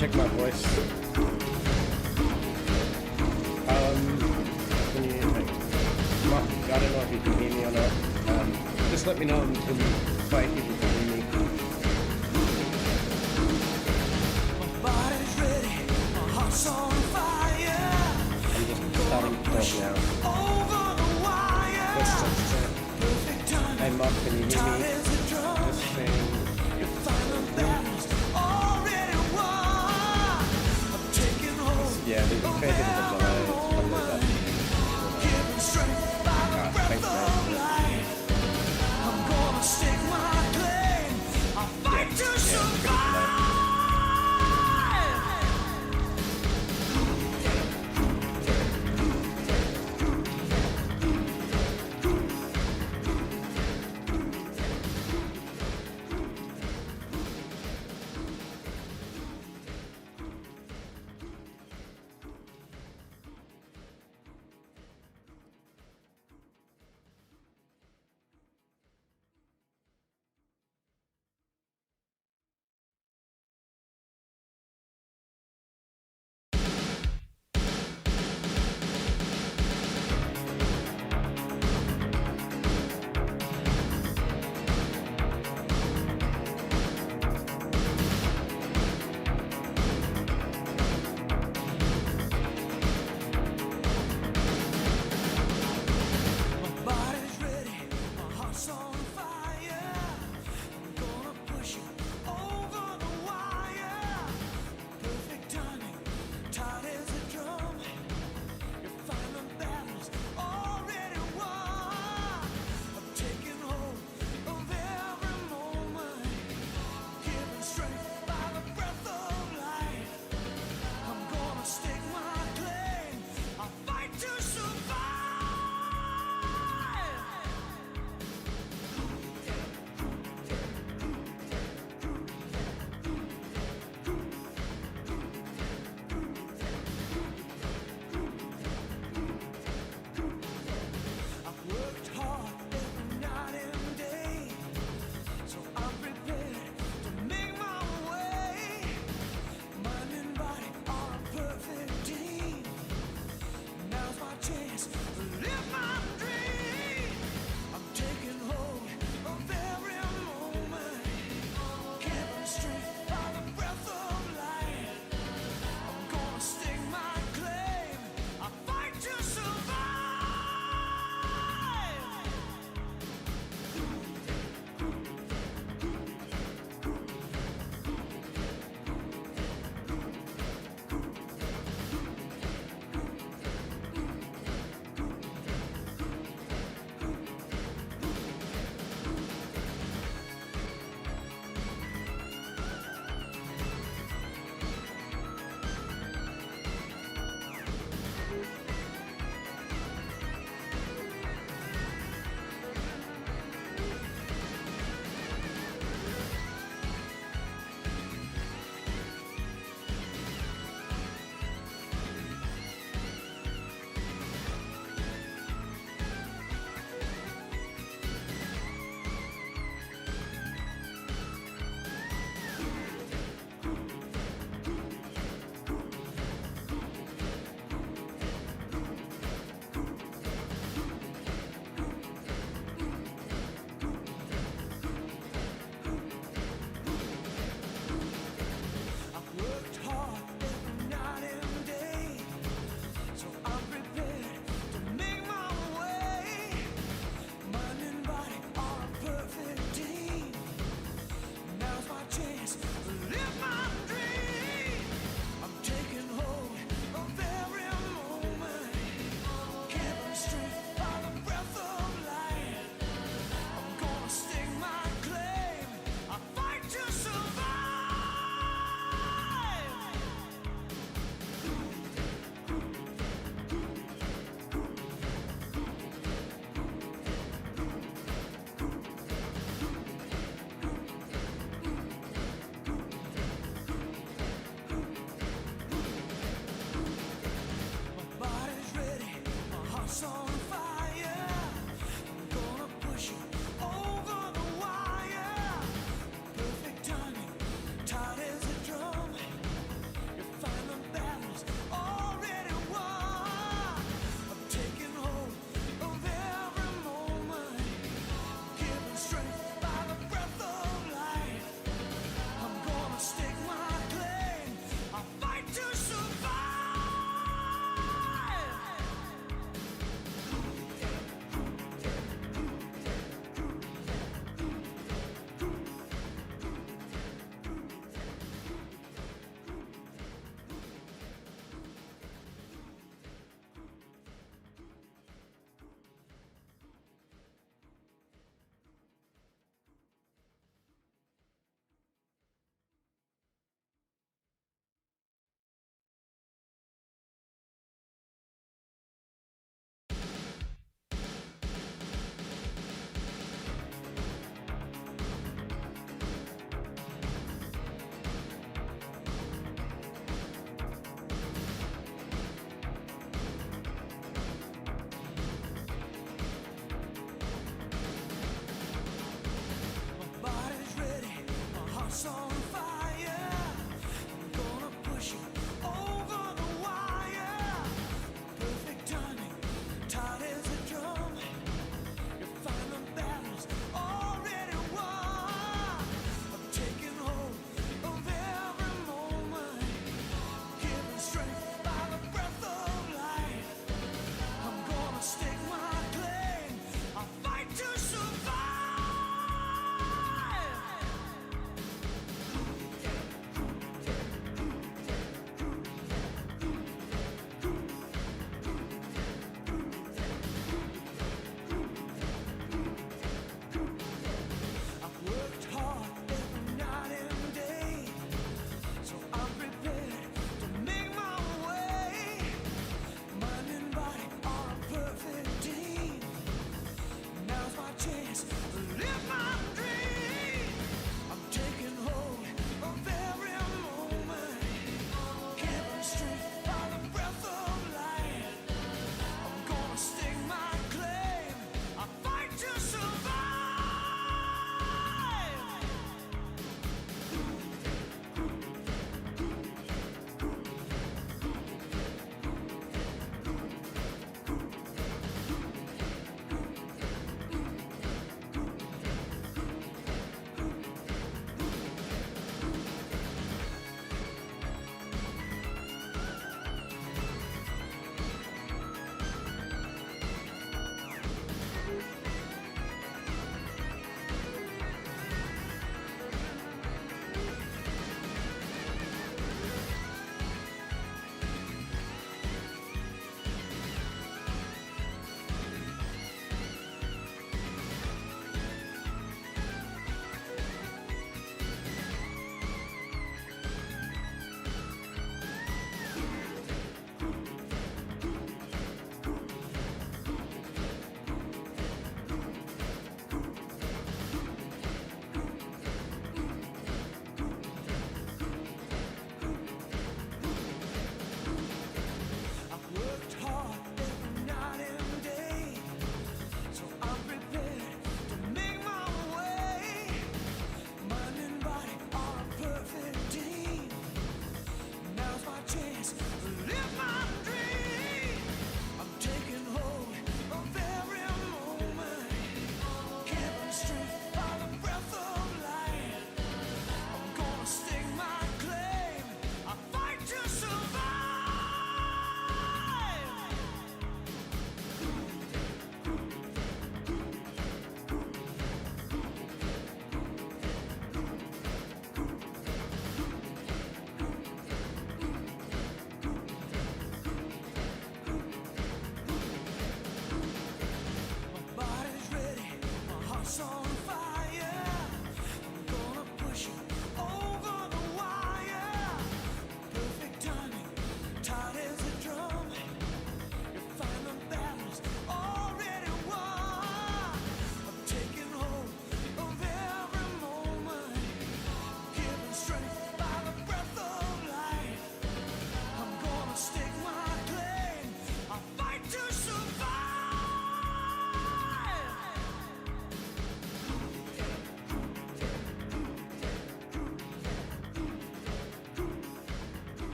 check my voice. Can you, like, I don't know if you can hear me or not. Just let me know in fight if you can hear me. I'm just starting to talk now. Hey Mark, can you hear me? Just saying. Yeah, there's a fair bit of a delay. Thanks, man. I'm gonna stake my claim. I'll fight to survive.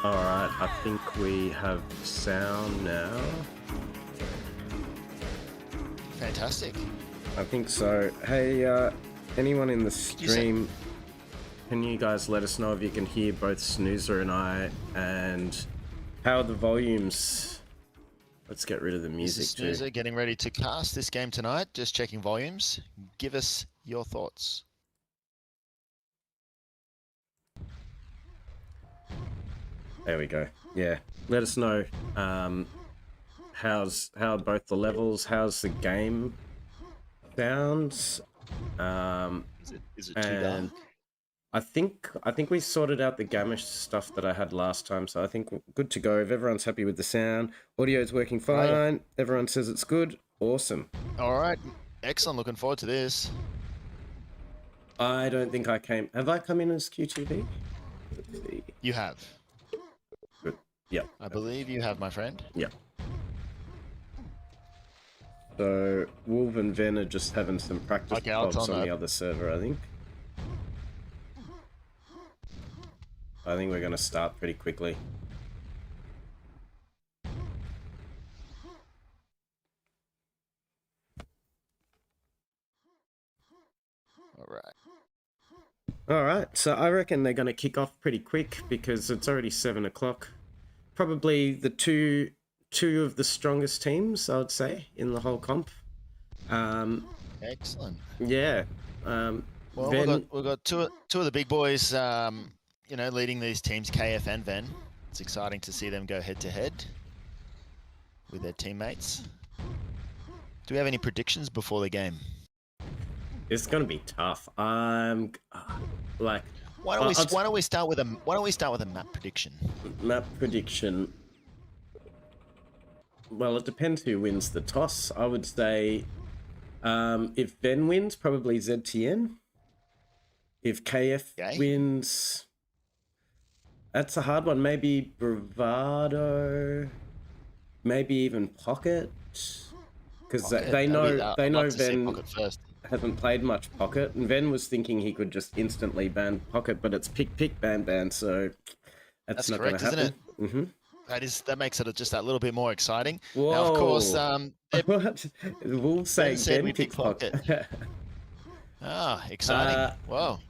All right, I think we have sound now. Fantastic. I think so. Hey, anyone in the stream, can you guys let us know if you can hear both Snoozer and I, and how are the volumes? Let's get rid of the music This is Snoozer getting ready to cast this game tonight. Just checking volumes. Give us your thoughts. There we go. Yeah, let us know. How both the levels? How's the game sounds? Is it too dark? I think we sorted out the gamish stuff that I had last time, so I think we're good to go. If everyone's happy with the sound, audio is working fine. Right. Everyone says it's good. Awesome. All right, excellent. Looking forward to this. I don't think I came. Have I come in as QTV? You have. Good. Yeah. I believe you have, my friend. Yeah. So Wolf and Ven are just having some practice pops on the other server, I think. I think we're going to start pretty quickly. All right, so I reckon they're going to kick off pretty quick because it's already 7 o'clock. Probably the two of the strongest teams, I would say, in the whole comp. Excellent. Yeah. Well, we've got two of the big boys, you know, leading these teams, KF and Ven. It's exciting to see them go head-to-head with their teammates. Do we have any predictions before the game? It's going to be tough. Like, why don't we start with a map prediction? Map prediction. Well, it depends who wins the toss. I would say, if Ben wins, probably ZTN. If KF wins, that's a hard one. Maybe Bravado. Maybe even Pocket, because they know Ven hasn't played much Pocket, and Ven was thinking he could just instantly ban Pocket, but it's pick ban, so that's not going to happen. Isn't it? Mm-hmm. That makes it just that little bit more exciting. Whoa. Now, of course, Wolves saying Ben pick Pocket. Exciting! Wow,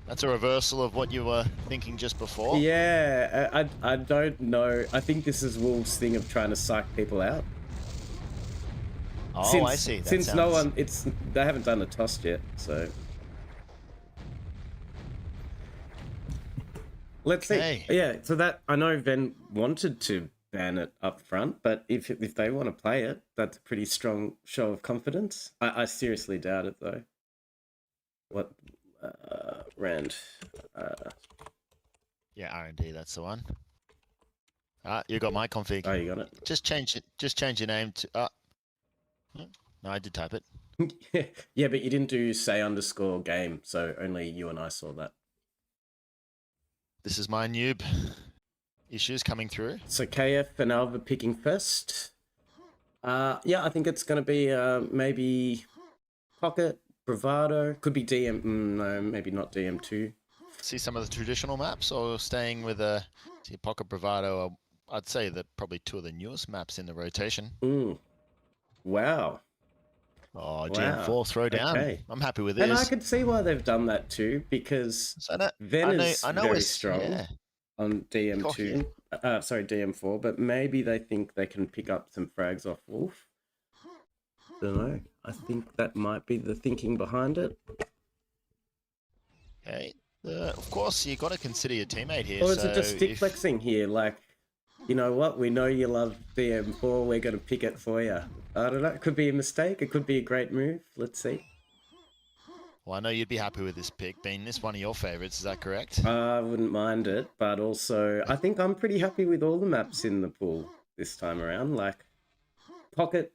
that's a reversal of what you were thinking just before. Yeah, I don't know. I think this is Wolves' thing of trying to psych people out. Oh, I see. They haven't done a toss yet, so let's see. Yeah, so that I know Ven wanted to ban it up front, but if they want to play it, that's a pretty strong show of confidence. I seriously doubt it though. What Rand? Yeah, R&D. That's the one. You got my config. Oh, you got it. Just change it. Just change your name to. No, I did type it. Yeah, but you didn't do say_game, so only you and I saw that. This is my noob issues coming through. So KF and Alva picking first. Yeah, I think it's going to be maybe Pocket, Bravado. Could be DM. No, maybe not DM2. See some of the traditional maps, or staying with Pocket, Bravado. I'd say that probably two of the newest maps in the rotation. Wow. Oh, GM4 throwdown. Okay. I'm happy with this. And I could see why they've done that too, because Ven is very strong on DM2. Sorry, DM4, but maybe they think they can pick up some frags off Wolf. Don't know. I think that might be the thinking behind it. Okay. Of course, you've got to consider your teammate here. Or is it just stick flexing here? Like, you know what? We know you love DM4. We're going to pick it for you. I don't know. It could be a mistake. It could be a great move. Let's see. Well, I know you'd be happy with this pick, being this one of your favorites. Is that correct? I wouldn't mind it, but also I think I'm pretty happy with all the maps in the pool this time around. Like, Pocket,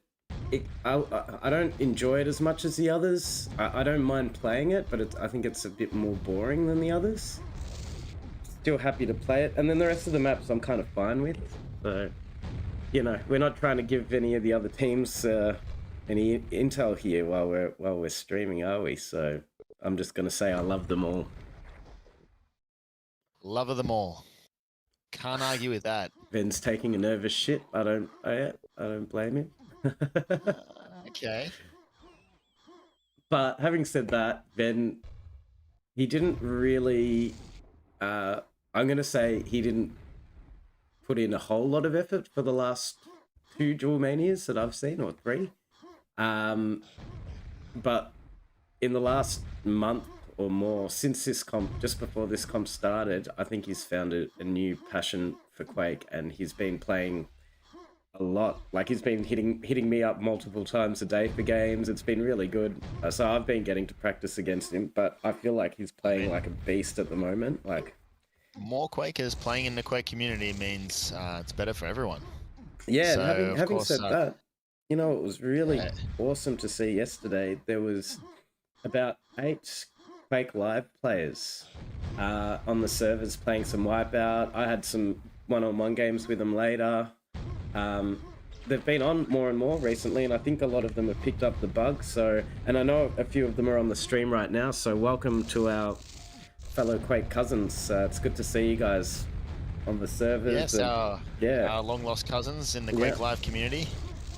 I don't enjoy it as much as the others. I don't mind playing it, but I think it's a bit more boring than the others. Still happy to play it, and then the rest of the maps I'm kind of fine with. So, you know, we're not trying to give any of the other teams any intel here while we're streaming, are we? So I'm just gonna say I love them all. Love of them all. Can't argue with that. Ben's taking a nervous shit. I don't blame him. Okay. But having said that, Ben, he didn't really. I'm gonna say he didn't put in a whole lot of effort for the last 2 Dual Manias that I've seen, or 3. But in the last month or more, since this comp, just before this comp started, I think he's found a new passion for Quake, and he's been playing a lot. Like, he's been hitting me up multiple times a day for games. It's been really good. So I've been getting to practice against him, but I feel like he's playing like a beast at the moment. Like, more Quakers playing in the Quake community means it's better for everyone. Yeah, So, and having course, said that, you know, it was really awesome to see yesterday. There was about 8 Quake Live players on the servers playing some Wipeout. I had some one-on-one games with them later. They've been on more and more recently, and I think a lot of them have picked up the bug. So, and I know a few of them are on the stream right now. So welcome to our fellow Quake cousins. It's good to see you guys on the servers. Yes, and, our long-lost cousins in the Quake Live community.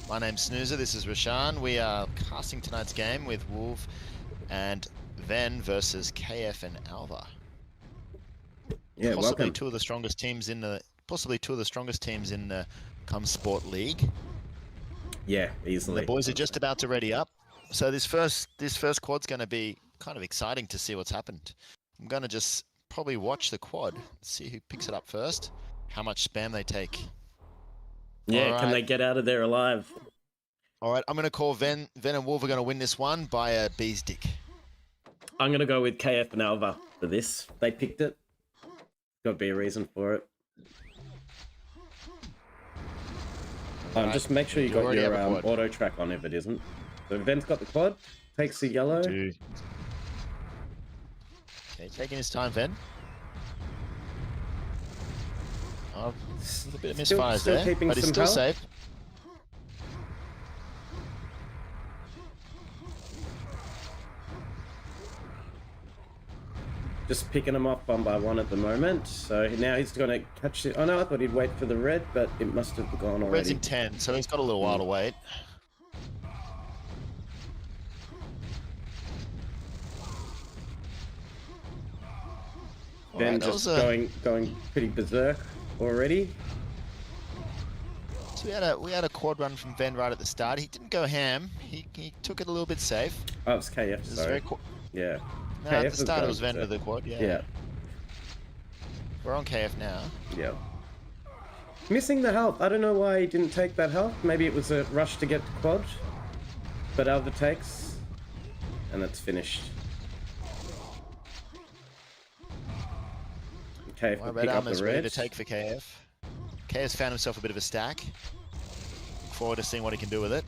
My name's Snoozer, this is Rashan. We are casting tonight's game with Wolf and Ven versus KF and Alva. Yeah, possibly welcome. two of the strongest teams in the Qumsport League. Yeah, easily. And the boys are just about to ready up. So this first quad's going to be kind of exciting to see what's happened. I'm going to just probably watch the quad, see who picks it up first, how much spam they take. Yeah, right. Can they get out of there alive? All right, I'm going to call Ven and Wolf are going to win this one by a bee's dick. I'm going to go with KF and Alva for this. They picked it. Got to be a reason for it. Right. Just make sure you got your auto track on if it isn't. So Ven's got the quad, takes the yellow. Okay, taking his time, Ven. Oh, a bit of misfires there, but he's still safe. Just picking them up one by one at the moment. So now he's going to catch it. Oh no, I thought he'd wait for the red, but it must have gone already. Red's in 10, so he's got a little while to wait. Then just going pretty berserk already. So we had a quad run from Ven right at the start. He didn't go ham. He took it a little bit safe. Oh, it's KF. Sorry. Yeah. No, at the start it was Ven with the quad. Yeah. We're on KF now. Yeah. Missing the health. I don't know why he didn't take that health. Maybe it was a rush to get the quad. But Alva takes, and it's finished. KF will pick up the red. Ready to take for KF. KF's found himself a bit of a stack. Look forward to seeing what he can do with it.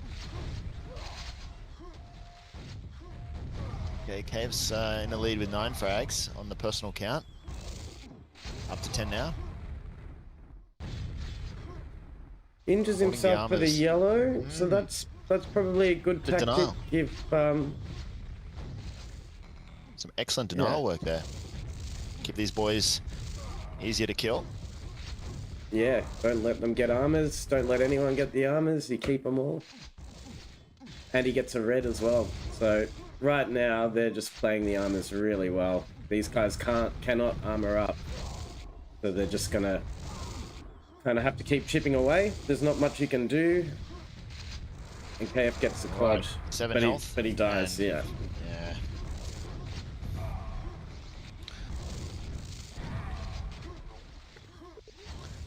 Okay, KF's in the lead with 9 frags on the personal count. Up to 10 now. Injures himself for the yellow, so that's probably a good tactic. Denial. If some excellent denial work there. Keep these boys easier to kill. Yeah, don't let them get armors. Don't let anyone get the armors. You keep them all. And he gets a red as well. So right now they're just playing the armors really well. These guys cannot armor up, so they're just gonna kind of have to keep chipping away. There's not much you can do. And KF gets the quad, 7 health, but he dies. Yeah.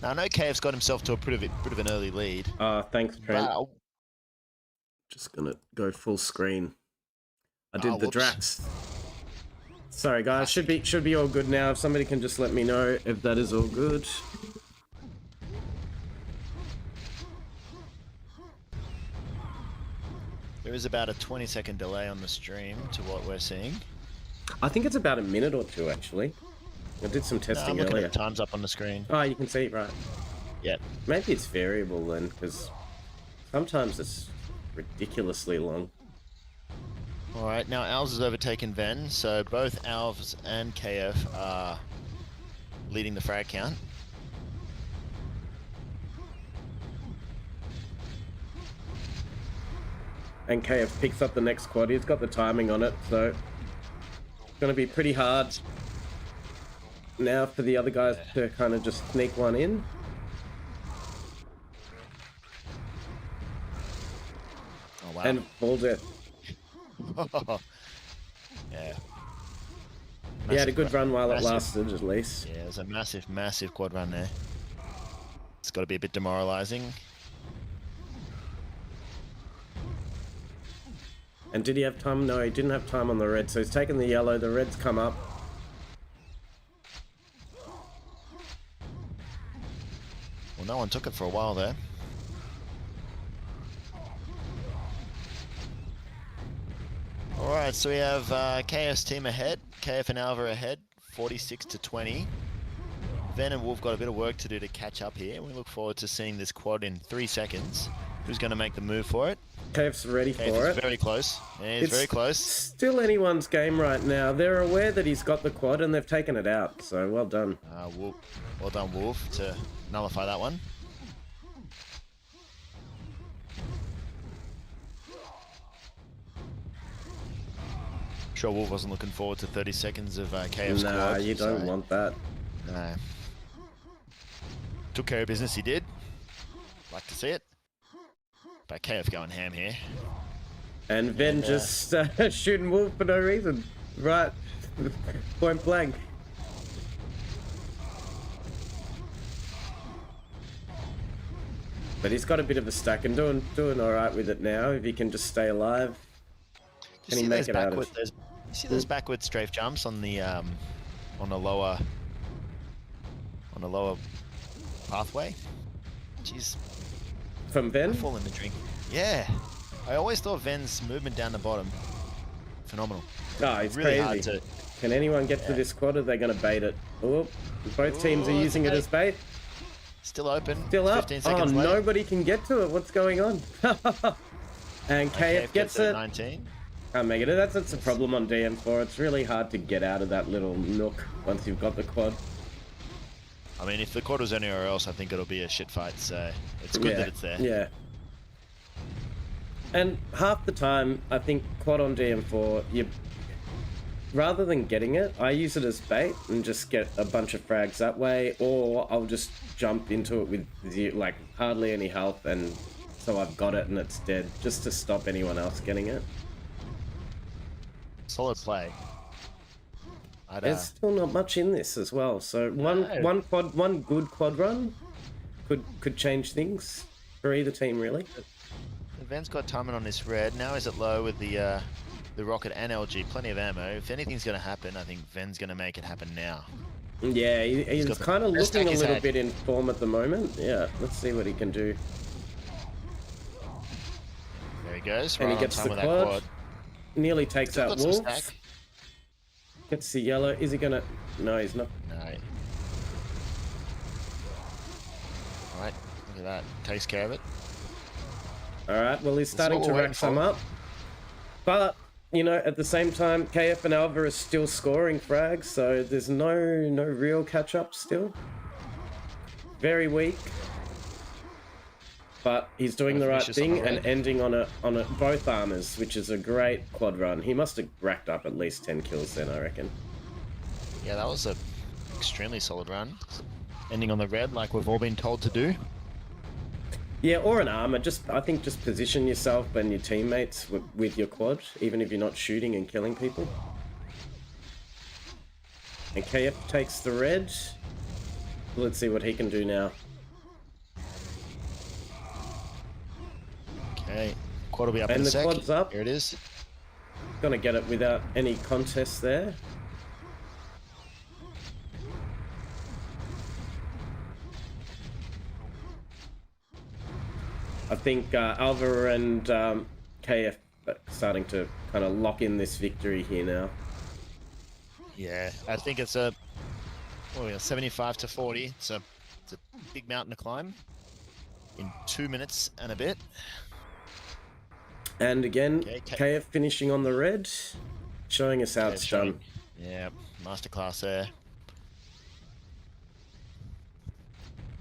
Now, I know KF's got himself to a bit of an early lead. Thanks, Trent. Wow. Just gonna go full screen. I did the Drax. Sorry, guys. Should be all good now. If somebody can just let me know if that is all good. There is about a 20-second delay on the stream to what we're seeing. I think it's about a minute or two, actually. I did some testing earlier. At time's up on the screen. Oh, you can see it, right? Yeah. Maybe it's variable then, because sometimes it's ridiculously long. All right, now Alves has overtaken Ven, so both Alves and KF are leading the frag count. and KF picks up the next quad. He's got the timing on it, so it's going to be pretty hard now for the other guys to kind of just sneak one in. Oh, wow. And balls it. Yeah. He had a good run while it massive. lasted, at least. Yeah, it was a massive, massive quad run there. It's got to be a bit demoralizing. And did he have time? No, he didn't have time on the red, so he's taken the yellow. The red's come up. Well, no one took it for a while there. Alright, so we have KF's team ahead. KF and Alva ahead, 46-20. Ven and Wolf got a bit of work to do to catch up here. We look forward to seeing this quad in 3 seconds. Who's going to make the move for it? KF's ready for it. Very close. Yeah, he's very close. Still anyone's game right now. They're aware that he's got the quad and they've taken it out. So well done. Well done, Wolf, to nullify that one. Sure, Wolf wasn't looking forward to 30 seconds of KF's quad. Nah, you don't want that. No. Took care of business, he did. Like to see it. But KF going ham here. And Ven just shooting Wolf for no reason. Right. Point blank. But he's got a bit of a stack and doing all right with it now. If he can just stay alive, can he make it out of? You see those backward strafe jumps on the on a lower pathway? Jeez. From Ven? I fall in the drink. Yeah. I always thought Ven's movement down the bottom, phenomenal. Oh, it's really crazy. hard to... Can anyone get to this quad? Or are they going to bait it? Oh, both teams are using it as bait. Still open. Still up. 15 seconds left. Nobody can get to it. What's going on? And KF gets it. 19. Can't make it. That's a problem on DM4. It's really hard to get out of that little nook once you've got the quad. I mean, if the quad was anywhere else, I think it'll be a shit fight, so it's good that it's there. Yeah. And half the time, I think quad on DM4, rather than getting it, I use it as bait and just get a bunch of frags that way, or I'll just jump into it with like hardly any health, and so I've got it and it's dead, just to stop anyone else getting it. Solid play. There's still not much in this as well, so one good quad run could change things for either team, really. Ven's got timing on this red. Now he's at low with the rocket and LG. Plenty of ammo. If anything's going to happen, I think Ven's going to make it happen now. Yeah, he's kind of looking a little bit in form at the moment. Yeah, let's see what he can do. There he goes. And he gets the quad. Nearly takes out Wolf. Gets the yellow. Is he going to... No, he's not. No. Alright, look at that. Takes care of it. Alright, well, he's starting to rack some up. But, you know, at the same time, KF and Alva are still scoring frags, so there's no real catch-up still. Very weak. But he's doing the right thing and ending on a both armors, which is a great quad run. He must have racked up at least 10 kills then, I reckon. Yeah, that was a extremely solid run. Ending on the red like we've all been told to do. Yeah, or an armor. I think just position yourself and your teammates with your quad, even if you're not shooting and killing people. And KF takes the red. Let's see what he can do now. Okay, quad will be up in a sec. And the quad's up. Here it is. Gonna get it without any contest there. I think Alva and KF are starting to kind of lock in this victory here now. Yeah, I think it's a 75-40. It's a big mountain to climb in 2 minutes and a bit. And again, KF finishing on the red, showing us how it's done. Yeah, masterclass there.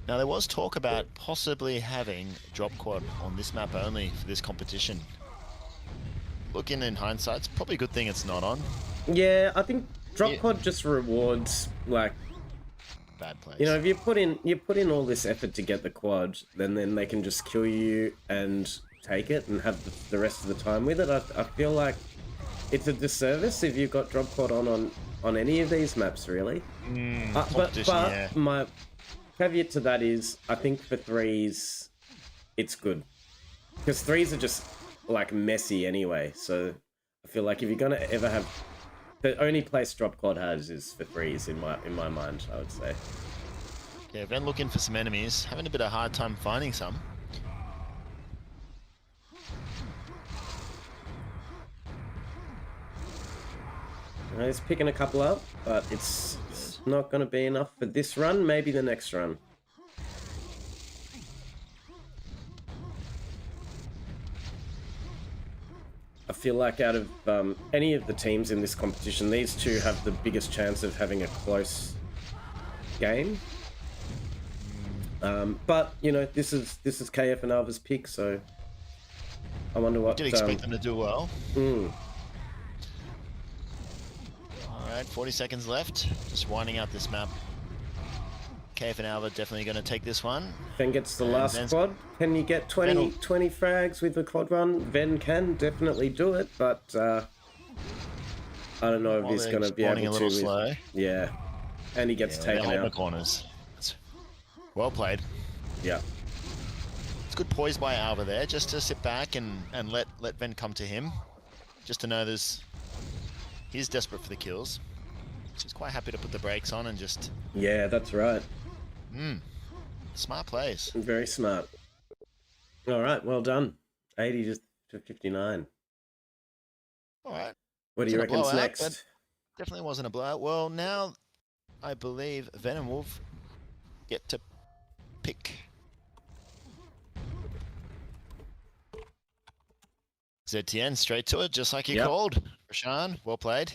Now, there was talk about possibly having drop quad on this map only for this competition. looking in hindsight, it's probably a good thing it's not on. Yeah, I think drop quad just rewards like bad plays. You know, if you put in all this effort to get the quad, then they can just kill you and take it and have the rest of the time with it. I feel like it's a disservice if you've got drop quad on any of these maps, really. But yeah. My caveat to that is, I think for threes, it's good. Because threes are just, like, messy anyway. So I feel like if you're going to ever have... The only place drop quad has is for threes, in my mind, I would say. Yeah, Ven looking for some enemies. Having a bit of a hard time finding some. He's picking a couple up, but it's not going to be enough for this run, maybe the next run. I feel like out of any of the teams in this competition, these two have the biggest chance of having a close game. But, you know, this is KF and Alva's pick, so I wonder what... Did expect them to do well. Alright, 40 seconds left. Just winding out this map. KF and Alva definitely going to take this one. Ven gets the last quad. Can you get 20 frags with the quad run? Ven can definitely do it, but I don't know if he's going to be able to. A little slow. Yeah, and he gets taken out. The corners. Well played. Yeah. It's good poise by Alva there, just to sit back and let Ven come to him. Just to know he's desperate for the kills. So he's quite happy to put the brakes on and just... Yeah, that's right. Smart plays. Very smart. All right, well done. 80 to 59. All right. What do you reckon's next? Definitely wasn't a blowout. Well, now I believe Ven and Wolf get to pick. ZTN straight to it, just like you called. Rashan, well played.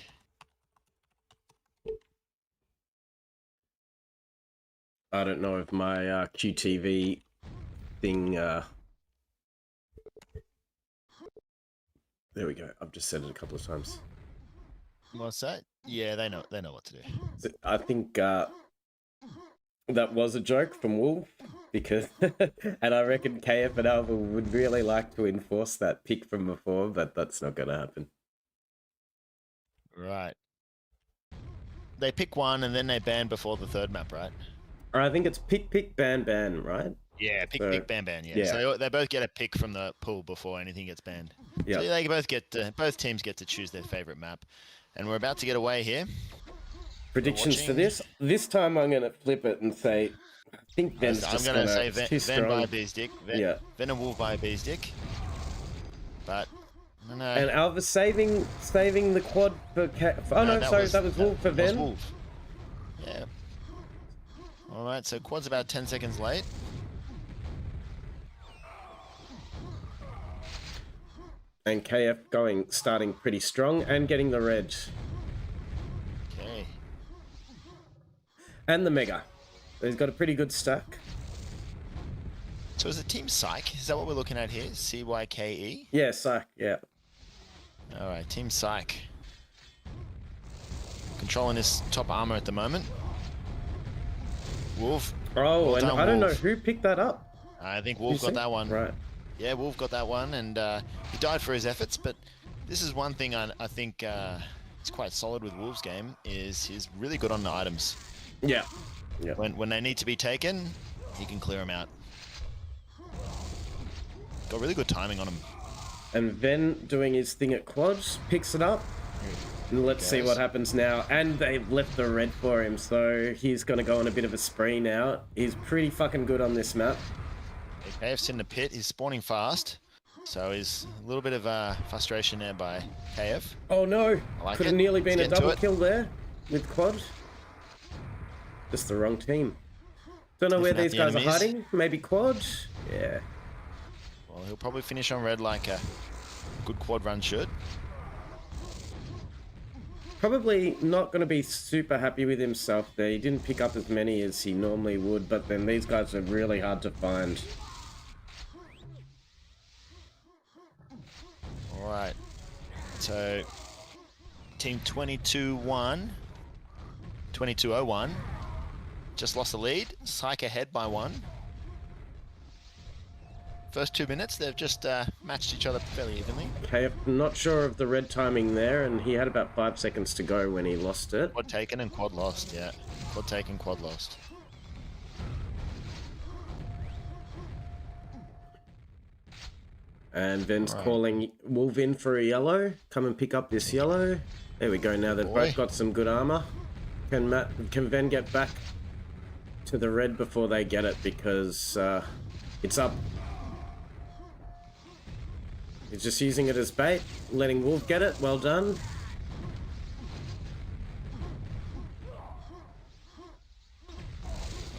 I don't know if my QTV thing... There we go. I've just said it a couple of times. What's that? Yeah, they know what to do. I think that was a joke from Wolf, because... and I reckon KF and Alva would really like to enforce that pick from before, but that's not going to happen. Right. They pick one and then they ban before the third map, right? Or I think it's pick, ban, right? Yeah, pick, ban, yeah. So they both get a pick from the pool before anything gets banned. Yeah. So they both teams get to choose their favorite map. And we're about to get away here. Predictions for this? This time I'm going to flip it and say, I think Ven's I'm going to say Ven by B's dick. Ven and Wolf by B's dick. But, I don't know. And Alva saving the quad for... that was Wolf for Ven. Wolf. Yeah. Alright, so quad's about 10 seconds late. And KF starting pretty strong and getting the red. Okay. And the mega. He's got a pretty good stack. So is it Team Psych? Is that what we're looking at here? CYKE? Yeah, Psych, yeah. Alright, Team Psych. Controlling this top armor at the moment. Wolf. Oh, and I don't know who picked that up. I think Wolf got that one. Right. Yeah, Wolf got that one, and he died for his efforts, but this is one thing I think is quite solid with Wolf's game, is he's really good on the items. Yeah. Yeah. When they need to be taken, he can clear them out. Got really good timing on him. And Ven doing his thing at quads, picks it up. And let's see what happens now. And they've left the red for him, so he's going to go on a bit of a spree now. He's pretty fucking good on this map. KF's in the pit. He's spawning fast. So he's a little bit of frustration there by KF. Oh no! Could have nearly been a double kill there with quad. Just the wrong team. Don't know where these guys are hiding. Maybe quad? Yeah. Well, he'll probably finish on red like a good quad run should. Probably not going to be super happy with himself there. He didn't pick up as many as he normally would, but then these guys are really hard to find. Alright. So, team 22-1, 22-01, just lost the lead. Psych ahead by 1. First 2 minutes, they've just matched each other fairly evenly. Okay, I'm not sure of the red timing there, and he had about 5 seconds to go when he lost it. Quad taken and quad lost, yeah. Quad taken, quad lost. And Ven's calling Wolf in for a yellow. Come and pick up this yellow. There we go. Now they've both got some good armor. Can Ven get back to the red before they get it? Because it's up. He's just using it as bait. Letting Wolf get it. Well done.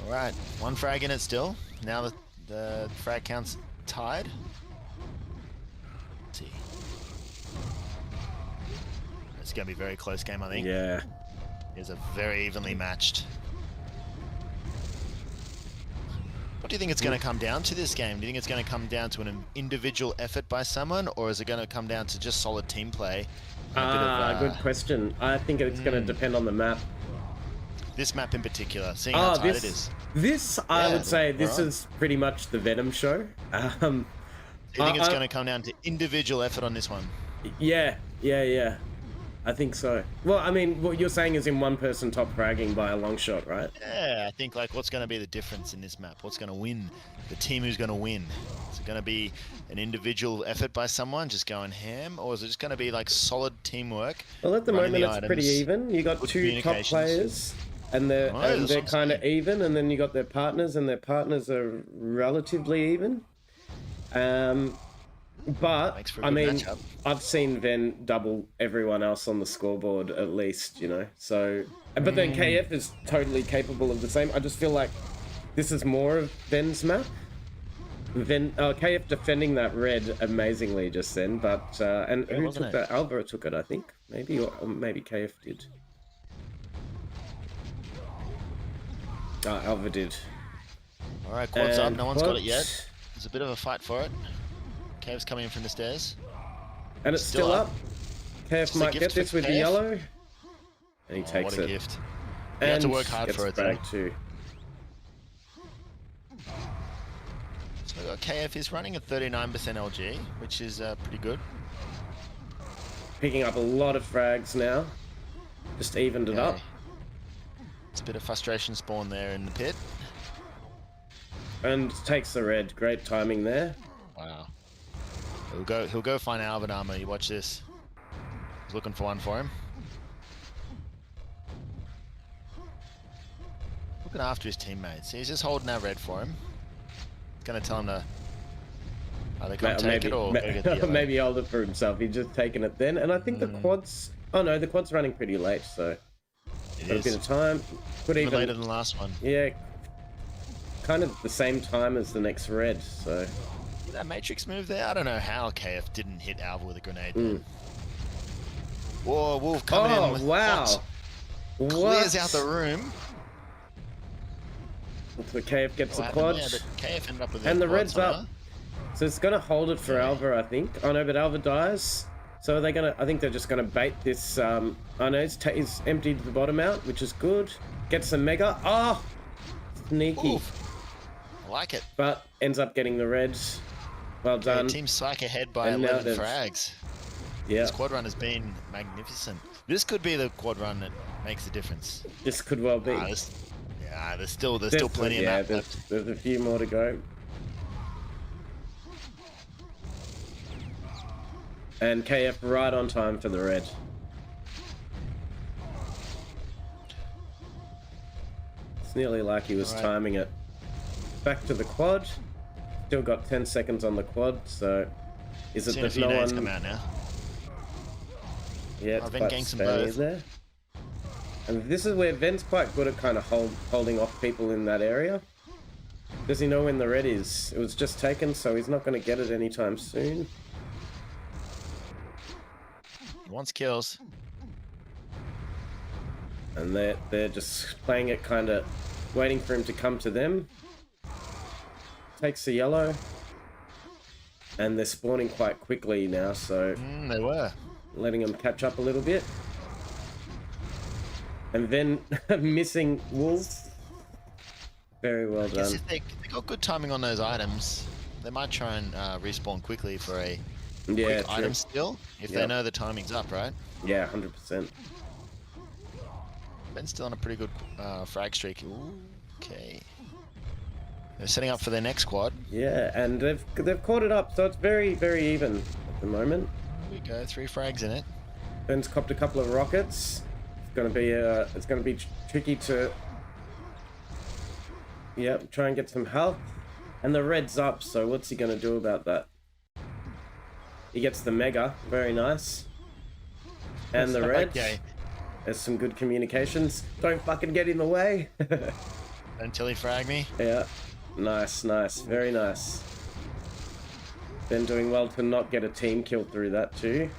All right. 1 frag in it still. Now the frag count's tied. See. It's going to be a very close game, I think. Yeah. It's a very evenly matched. What do you think it's going to come down to this game? Do you think it's going to come down to an individual effort by someone, or is it going to come down to just solid team play? Good question. I think it's going to depend on the map. This map in particular, seeing how tight it is. This, I would say, this is pretty much the Venom show. You think it's going to come down to individual effort on this one? Yeah. I think so. Well, I mean, what you're saying is in one person top fragging by a long shot, right? Yeah, I think like what's going to be the difference in this map? What's going to win? The team who's going to win? Is it going to be an individual effort by someone just going ham, or is it just going to be like solid teamwork? Well, at the moment it's pretty even. You got 2 top players, and they're kind of even, and then you got their partners, and their partners are relatively even. But I mean, I've seen Ven double everyone else on the scoreboard at least, you know. So, but then KF is totally capable of the same. I just feel like this is more of Ven's map. KF defending that red amazingly just then, but and who took that? Alva took it, I think, maybe, or maybe KF did. Alva did. All right, quads up. No one's got it yet. There's a bit of a fight for it. KF's coming in from the stairs. And it's still up. KF might get this with the yellow. And he takes it. What a gift. You have to work hard for it, though. Too. So KF is running at 39% LG, which is pretty good. Picking up a lot of frags now. Just evened it up. It's a bit of frustration spawn there in the pit. And takes the red. Great timing there. Wow. He'll go find Alva armor. You watch this. He's looking for one for him. Looking after his teammates. He's just holding that red for him. He's gonna tell him to either come take it or go get the yellow. Maybe Alva for himself. He's just taking it then. And I think the quads. Oh no, the quad's running pretty late, so got a bit of time. Could even later than the last one. Yeah. Kind of the same time as the next red, so. That Matrix move there, I don't know how KF didn't hit Alva with a grenade. Whoa, Wolf coming in with wow. Clears out the room. So KF gets the quad. Yeah, but KF ended up with and the red's up. So it's going to hold it for Alva, I think. Oh no, but Alva dies. So are they going to, I think they're just going to bait this. Oh no, he's emptied the bottom out, which is good. Gets some mega. Oh, sneaky. Oof. I like it. But ends up getting the reds. Well done. Yeah, Team Psych ahead by 11 frags. Yeah. This quad run has been magnificent. This could be the quad run that makes a difference. This could well be. There's still plenty of map left. There's a few more to go. And KF right on time for the red. It's nearly like he was timing it. Back to the quad. Still got 10 seconds on the quad, so is it that no one come out now? Yeah, it's quite spammy there. And this is where Ven's quite good at kind of holding off people in that area. Does he know when the red is? It was just taken, so he's not going to get it anytime soon. He wants kills. And they're just playing it kind of waiting for him to come to them. Takes the yellow. And they're spawning quite quickly now, so... They were. letting them catch up a little bit. And then missing wolves. Very well done. If they got good timing on those items, they might try and respawn quickly for a quick item steal if they know the timing's up, right? Yeah, 100%. Ben's still on a pretty good frag streak. Ooh, okay. They're setting up for their next quad. Yeah, and they've caught it up, so it's very, very even at the moment. Here we go, 3 frags in it. Ben's copped a couple of rockets. It's gonna be tricky to try and get some health. And the red's up, so what's he gonna do about that? He gets the mega, very nice. And the red. Okay. There's some good communications. Don't fucking get in the way. Until he frag me. Yeah. Nice, nice. Very nice. Ben doing well to not get a team kill through that too.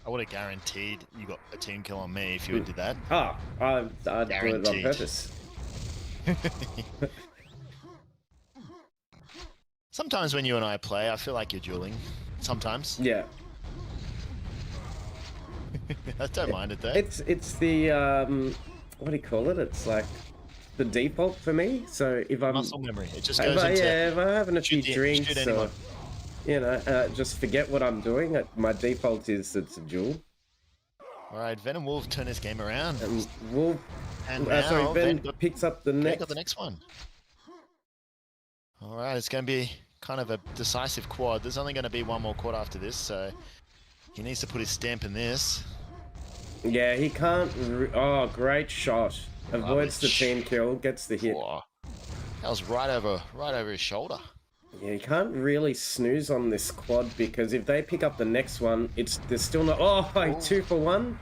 I would have guaranteed you got a team kill on me if you did that. Ah, I'd do it on purpose. Sometimes when you and I play, I feel like you're dueling. Sometimes. Yeah. I don't mind it though. It's the what do you call it? It's like the default for me. So if I'm muscle memory, it just goes into if I'm having a few drinks or just forget what I'm doing. My default is it's a duel. All right, Ven and Wolf turn this game around. And Wolf, now Ben picks up the next. Got the next one. All right, it's going to be kind of a decisive quad. There's only going to be one more quad after this, so he needs to put his stamp in this. Yeah, he can't. Oh, great shot! Avoids the team kill, gets the hit. Whoa. That was right over his shoulder. Yeah, you can't really snooze on this quad because if they pick up the next one, there's still not. Oh, 2 for 1.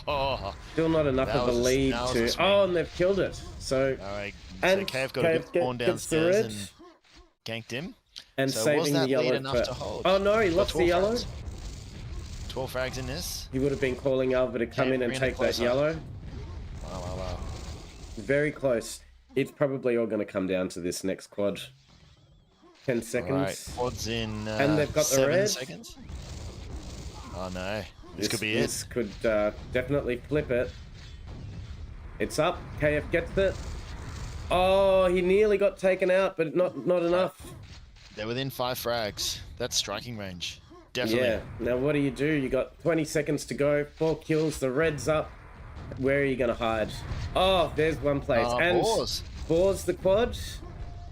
Oh, still not enough of a lead to. Oh, and they've killed it. So. All right. And so KF got a good spawn downstairs and ganked him. And so saving was that the yellow. Lead enough to hold? Oh no, he lost the yellow. 12 frags in this. He would have been calling Alva to come in and take that yellow. Wow. Very close. It's probably all going to come down to this next quad. 10 seconds. All right, quad's in and they've got the 7 red. seconds. Oh no, this could be it. This could definitely flip it. It's up. KF gets it. Oh, he nearly got taken out, but not enough. They're within 5 frags. That's striking range. Definitely. Yeah. Now what do? You got 20 seconds to go. 4 kills. The red's up. Where are you going to hide? Oh, there's one place. And Boars the quad.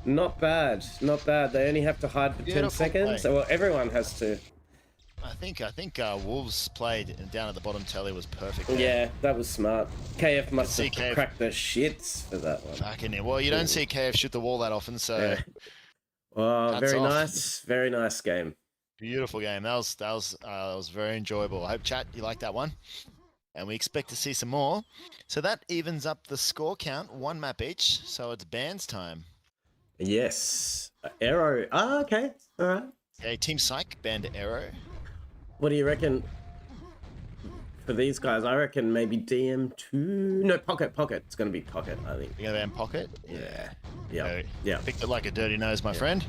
Not bad. Not bad. They only have to hide for 10 seconds. Play. Well, everyone has to. I think Wolves played down at the bottom telly was perfect. There. Yeah, that was smart. KF must have cracked the shits for that one. Fucking hell. Well, you don't see KF shoot the wall that often, so. Yeah. Oh, very nice. Very nice game. Beautiful game. That was very enjoyable. I hope chat you liked that one, and we expect to see some more. So that evens up the score count, 1 map each. So it's bands time. Yes. Arrow. Ah, okay. All right. Okay, Team Psych banned Arrow. What do you reckon for these guys? I reckon maybe DM2. No, Pocket. It's going to be Pocket, I think. You're going to ban Pocket? Yeah. Picked it like a dirty nose, my friend.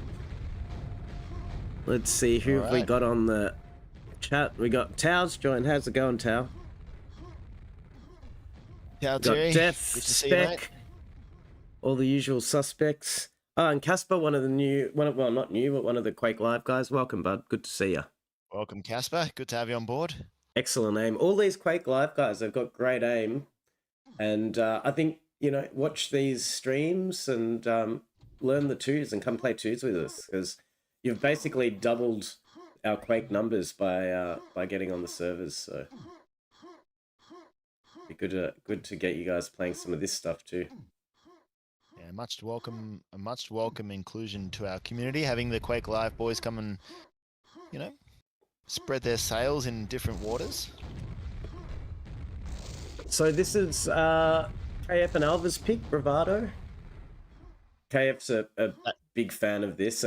Let's see who have we got on the chat. We got Tao's joined. How's it going, Tao? Tao, got Def, Spec, all the usual suspects. Oh, and Casper, one of the new, well, not new, but one of the Quake Live guys. Welcome, bud. Good to see you. Welcome, Casper. Good to have you on board. Excellent aim. All these Quake Live guys, they've got great aim. And I think, watch these streams and learn the twos and come play twos with us because you've basically doubled our Quake numbers by getting on the servers. So it'd be good to get you guys playing some of this stuff too. Yeah, a much welcome inclusion to our community, having the Quake Live boys come and, spread their sails in different waters. So this is KF and Alva's pick, Bravado. KF's a big fan of this.